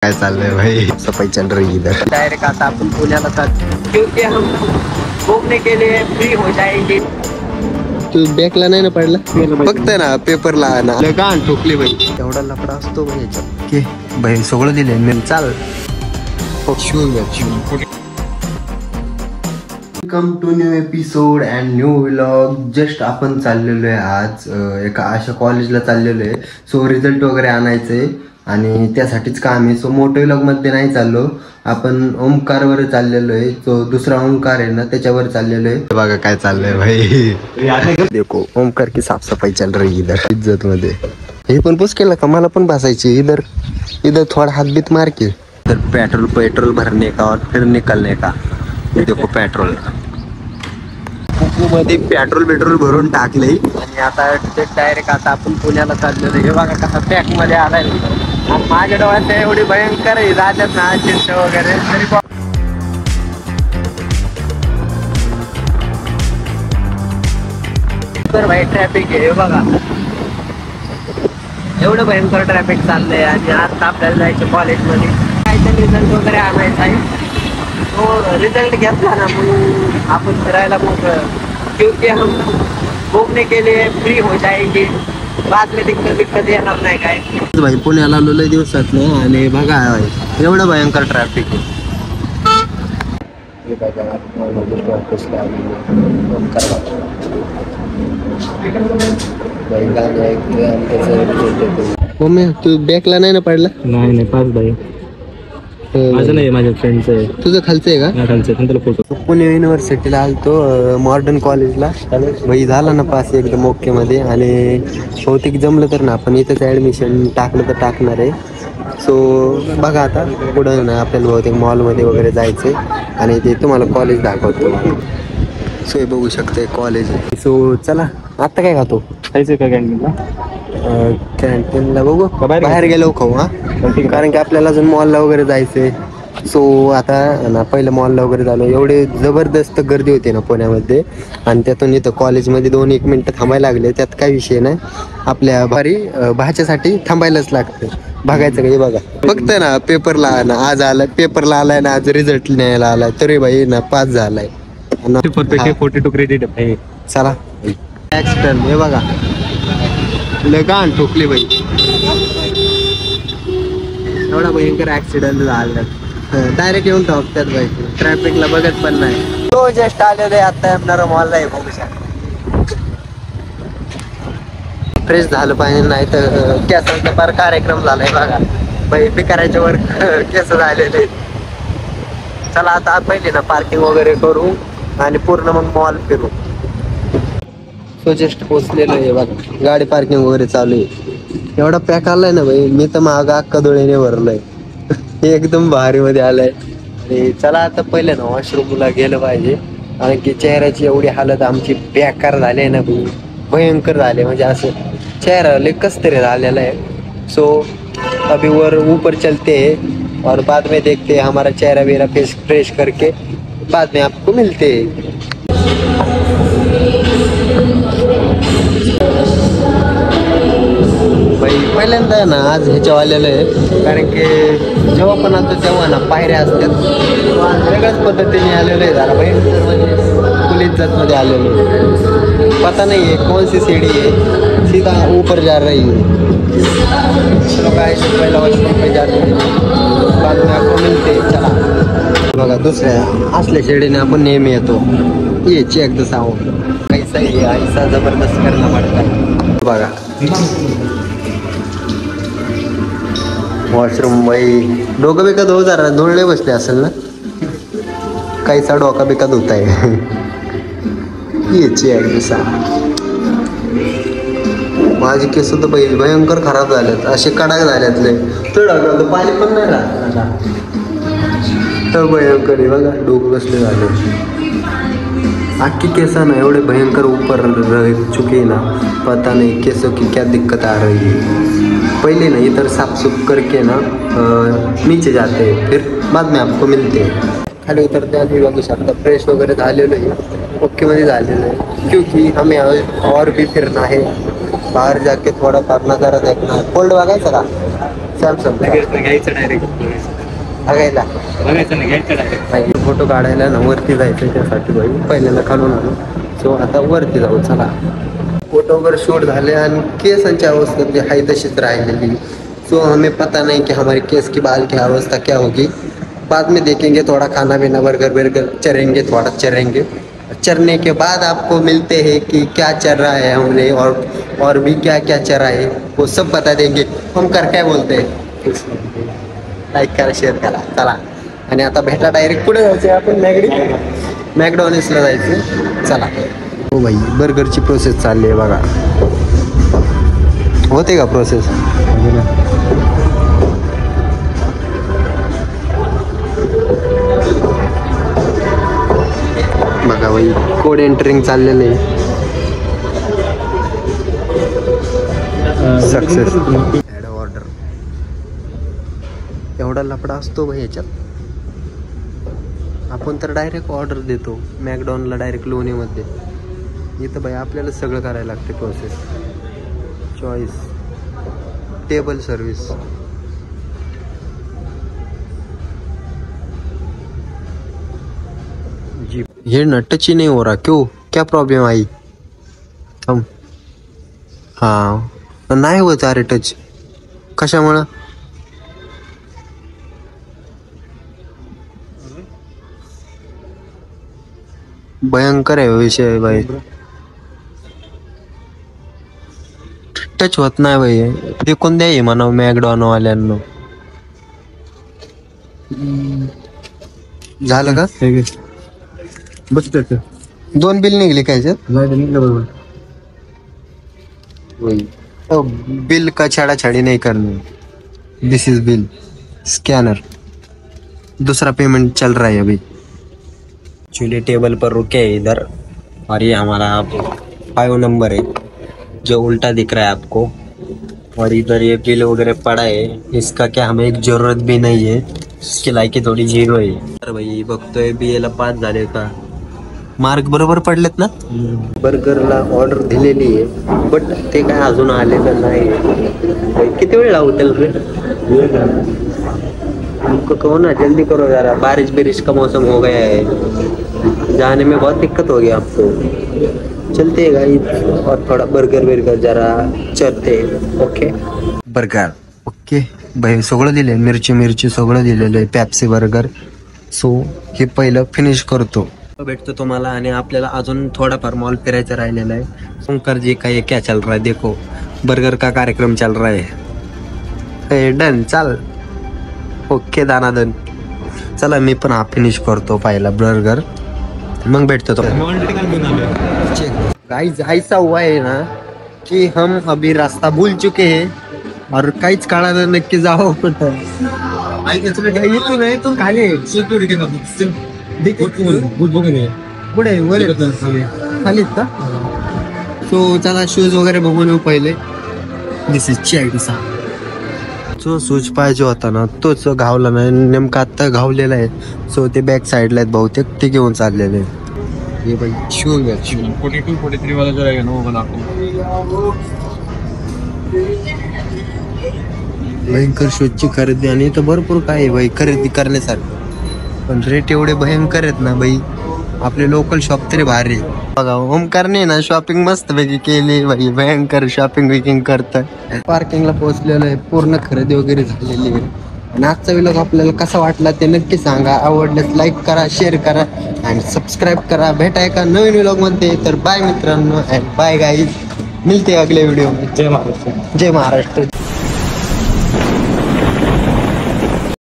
काय चाललंय भाई, सफाई चल रही इधर। डायरेक्ट आता अपन पुण्याला जातो क्योंकि हम घूमने के लिए फ्री हो जाएंगे। तू बॅकला नाही ना पडला? फक्त ना पेपरला ना लगान ठोकली भाई, एवढा लफडा असतो भाई याच्यात की भाई सगळं दिले मी चाल। Welcome to new episode and new vlog. Just आपण चाललेलो आहे आज एका अशा कॉलेजला चाललेलो आहे। सो रिझल्ट वगैरे आणायचंय आणि त्यासाठीच काम आहे। सो मोठे व्लॉग मध्ये नाही चाललो, आपण ओमकारवर चाललेलो आहे। तो दुसरा ओमकार आहे ना त्याच्यावर चाललेलो आहे। बघा काय चाललंय भाई, देखो ओमकार की साफसफाई चल रही इधर इज्जत मध्ये। हे पण पुस केला का, मला पण बसायची इधर इधर थोड़ा हाथ बीत मार के। तर पेट्रोल भरने का और फिर निकलने का। देखो पेट्रोल मध्ये पेट्रोल भरून टाकले आणि आता डायरेक्ट आता आपण पुण्याला चाललेलो। हे बघा कसा पॅक मध्ये आलाय आणि माझ्या डोळ्यात एवढी भयंकर आहे राहतात ना चिंट वगैरे तरी तर भाई ट्रॅफिक आहे बघा, एवढं भयंकर ट्रॅफिक चाललंय। आणि आता आपल्याला जायचं कॉलेजमध्ये काहीतरी रिझल्ट वगैरे आणायचा आहे। तो रिजल्ट घेतला ना मग आपण फिरायला मोकळं, क्योंकि हम घूमने के लिए फ्री हो जाएंगे, बाद में दिक्कत येणार नाही काय। भाई पुण्याला आलो लय दिवसात ना आणि बघा एवढं भयंकर ट्रॅफिक आहे। तू बॅकला नाही ना पडला? नाही पास भाई, माझं नाही माझ्या फ्रेंडचं आहे। तुझं खालचं आहे का? खालचं फोटो। पुणे युनिव्हर्सिटीला आलतो मॉडर्न कॉलेजला। भाई झाला ना पास एकदम ओके मध्ये आणि बहुतेक जमलं तर ना आपण इथंच ॲडमिशन टाकलं तर टाकणार आहे। सो बघा आता पुढं ना आपल्याला बहुतेक मॉलमध्ये वगैरे जायचं आहे आणि ते तुम्हाला कॉलेज दाखवतो। सो हे बघू शकते कॉलेज। सो चला आत्ता काय खातो? खायचं का कॅन्टीनला? कॅन्टीनला बघू, बाहेर गेलो खाऊ हा, कारण की आपल्याला अजून मॉलला वगैरे जायचंय। सो आता ना पहिलं मॉलला वगैरे झालो, एवढे जबरदस्त गर्दी होती ना पुण्यामध्ये आणि त्यातून इथं कॉलेजमध्ये 2-1 मिनटं थांबायला लागले, त्यात काही विषय नाही। आपल्या भाच्यासाठी थांबायलाच लागतं। बघायचं काही बघा, फक्त ना पेपरला ना आज आलाय, पेपरला आलाय ना आज रिझल्ट न्यायला आलाय तरी भाई ना पास झालाय। 42 क्रेडिट आहे। चला ऍक्सिडेंट हे बघा, लगान ठोकली भाई, एवढा भयंकर ऍक्सिडेंट झाला। डायरेक्ट येऊन ठोकतात भाई, ट्रॅफिकला बघत पण नाही। तो जस्ट आलेलो आहे आता येणार मॉलला आहे, बघू शकता। फ्रेश झालं पाहिजे नाही तर केसांचा फार कार्यक्रम झालाय बघा भाई, पिकाऱ्याच्या वर केस झालेले। चला आता पहिले ना पार्किंग वगैरे करू आणि पूर्ण मग मॉल फिरू। सो जस्ट पोचलेलो आहे बघा, गाडी पार्किंग वगैरे चालू आहे। एवढा पॅक आलाय ना भाई, मी तर मागं अक्का डोळ्याने भरलंय एकदम भारी मध्ये आलाय। आणि चला आता पहिले ना वॉशरूमला गेलं पाहिजे, कारण की चेहऱ्याची एवढी हालत आमची बेकार झाली आहे ना भाई, भयंकर झाले म्हणजे असं चेहरा लय कस तरी झालेला आहे। सो अभी ऊपर चलते हैं और बाद में देखते हैं हमारा चेहरा वेरा फेस फ्रेश करके बाद में आपको मिलते हैं। भाई पहिल्यांदा ना आज ह्याच्या आलेलं आहे, कारण की जेव्हा पण आता तेव्हा ना पायऱ्या असतात, आज वेगळ्याच पद्धतीने आलेलं आहे। जरा भयंकर म्हणजे फुल इज्जत मध्ये आलेलो आहे, पता नहीं है कौन सी सीढ़ी है, सीधा ऊपर जा रही है। चलो गाइस पहिला वॉशरूम पे जाते हैं, बाद में आपको मिलते हैं। चला बघा दुसऱ्या असल्या शेडीने आपण नेहमी येतो, ये चेक द साऊंड कैसा ही ऐसा जबरदस्त करना पड़ता है बघा। वॉशरूम भाई डोकं बिका धो, जरा धुळले बसले असेल ना, काहीचा डोका बिका धुत आहे ये चेक द साऊंड। माझे केस तर भयंकर खराब झालेत, असे कडक झाल्यात लय, तर पाणी पण नाही राहत तर भयंकर आहे बघा, डोकं कसले झाले अख्खी केस ना एवढे भयंकर ऊपर रह चुके ना, पता नहीं केसों की क्या दिक्कत आ रही है। पहले ना इधर साफ सुफ करके ना नीचे जाते हैं, फिर बाद में आपको मिलते हैं। खाली उतरते आधी बघू शकता फ्रेश वगैरे झालेलं आहे, ओके मध्ये झालेलं आहे, क्योंकि हमें और भी फिरना है, बाहर जाके थोड़ा फार नजारा देखना है। कोल्ड बघायचा का? सॅमसंग घ्यायचं डायरेक्ट बघायला बघायचं नाही घ्यायचं डायरेक्ट. फोटो काढायला ना वरती जायचं त्यासाठी भाई पहिल्यांदा खालून आलो. सो आता वरती जाऊ चला. फोटो वगैरह शूट झाले आणि केसांची अवस्था जी आहे तशीच राहिलेली. सो हमें पता नहीं कि हमारे केस की बाल की अवस्था क्या होगी. बाद में देखेंगे. थोड़ा खाना पीना बर्गर चरेंगे, थोड़ा चरेंगे. चरने के बाद आपको मिलते हैं कि क्या चल रहा है हमने और भी क्या क्या चरा है वो सब बता देंगे. हम कर काय बोलते हैं. लाईक करा, शेअर करा. चला. आणि आता भेटा डायरेक्ट कुठे जायचं आपण मॅकडॉनल्ड्सला जायचं. चला. हो भाई बर्गरची प्रोसेस चालली आहे बघा. होते का प्रोसेस. बघा भाई कोड एंटरिंग चाललेलं आहे. सक्सेस. Add order. एवढा लफडा असतो भाई याच्यात. आपण तर डायरेक्ट ऑर्डर देतो मॅकडॉनला डायरेक्ट लोणीमध्ये. इथं भाई आपल्याला सगळं करायला लागते प्रोसेस. Choice, table service. जी ये ना टच ही नहीं हो रहा. क्यों, क्या प्रॉब्लम आई. हम हाँ नाही होत अरे टच. कशामुळं. भयंकर आहे विषय भाई. टच होत नाही भाई. फेकून द्याय म्हणा मॅकडॉनवाल्यांना. झालं का. बस 2 बिल निघले काय बरोबर. बिल का छाड़ा छाड़ी नहीं करनी. दिस इज बिल स्कैनर. दूसरा पेमेंट चल रहा है अभी. एक्चुअली टेबल पर रुके हैं इधर और ये हमारा 5 नंबर है जो उल्टा दिख रहा है आपको. और इधर ये बिल वगैरह पड़ा है. इसका क्या हमें एक जरूरत भी नहीं है. इसकी लायकी थोडी 0 आहे. तर भाई बघतोय BA ला 5 झाले का. मार्क बरोबर पडलेत ना. बर्गरला ऑर्डर दिलेली आहे बट ते काय अजून आलेलं नाही. किती वेळ लावतील रे. हमको कहो ना जल्दी करो जरा. बारिश का मौसम हो गया है. जाने में बहुत दिक्कत हो गई आपको. चलते हैं गाइस और थोड़ा बर्गर जरा चलते. ओके बर्गर ओके भाई. सगळं दिले मिरची सगळं दिलेलं आहे. Pepsi burger. सो हे पहिलं फिनिश करतो. भेटतो तुम्हाला आणि आपल्याला अजून थोडाफार मॉल फिरायचा राहिलेला आहे. शंकर जी का ये क्या चल रहा है देखो. बर्गर का कार्यक्रम चल रहा है. डन चाल. ओके दानादन. चला मी पण हा फिनिश करतो पहिला बर्गर मग भेटतो तो. गाइस ऐसा हुआ है ना कि हम अभी रास्ता भूल चुके हैं और काहीच काळानं नक्की जावं कुठं. इथून खाली पुढे खालीच का. सो चला शूज वगैरे बघून येऊ पहिले. दिस इज चॅडसा. जो शूज पाहिजे होता ना तोच घावला नाही. नेमका आता घावलेला आहे. सो ते बॅक साईडला आहेत बहुतेक. ते घेऊन चाललेले. ये भाई शूज 42-43 वाला जो रहेगा ना वो बना आपको. भयंकर शूजची खरेदी आणि इथं भरपूर काय आहे भाई खरेदी करण्यासारखं. पण रेट एवढे भयंकर आहेत ना भाई. आपले लोकल शॉप तरी भारी. बघा ओमकारने ना शॉपिंग मस्त पैकी केली भाई. भयंकर शॉपिंग करतात. पार्किंगला पोहोचलेलं आहे. पूर्ण खरेदी वगैरे झालेली आहे. आणि आजचा व्लॉग आपल्याला कसा वाटला ते नक्की सांगा. आवडल्यास लाईक करा, शेअर करा आणि सबस्क्राईब करा. भेटाय का नवीन व्लॉग मध्ये. तर बाय मित्रांनो अँड बाय गाईज. मिलते अगले व्हिडिओ में. जय महाराष्ट्र.